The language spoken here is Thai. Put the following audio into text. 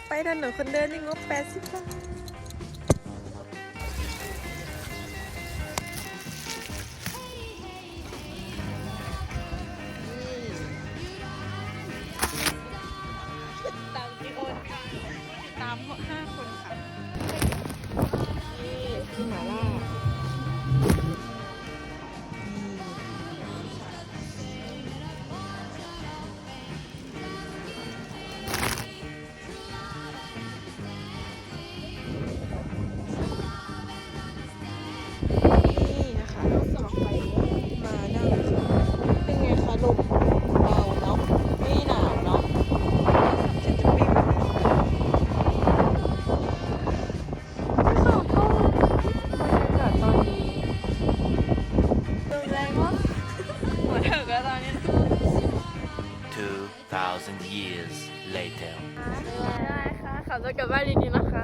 ไปถนนคนเดินนี่งบ80 บาทตามกี่คนค่ะตาม5 คนค่ะนี่ที่หมาล่านี่นะคะรถสองไฟมานั่งเป็นไงคะลมเบาเนาะไม่หนาวเนาะจะจะปีแบบนี้ขอโทษบรรยากาศตอนนี้ลมแรงวะหัวเถิกแล้วตอนนี้ 2,000 years later. ได้ค่ะขับรถกลับบ้านดีๆนะคะ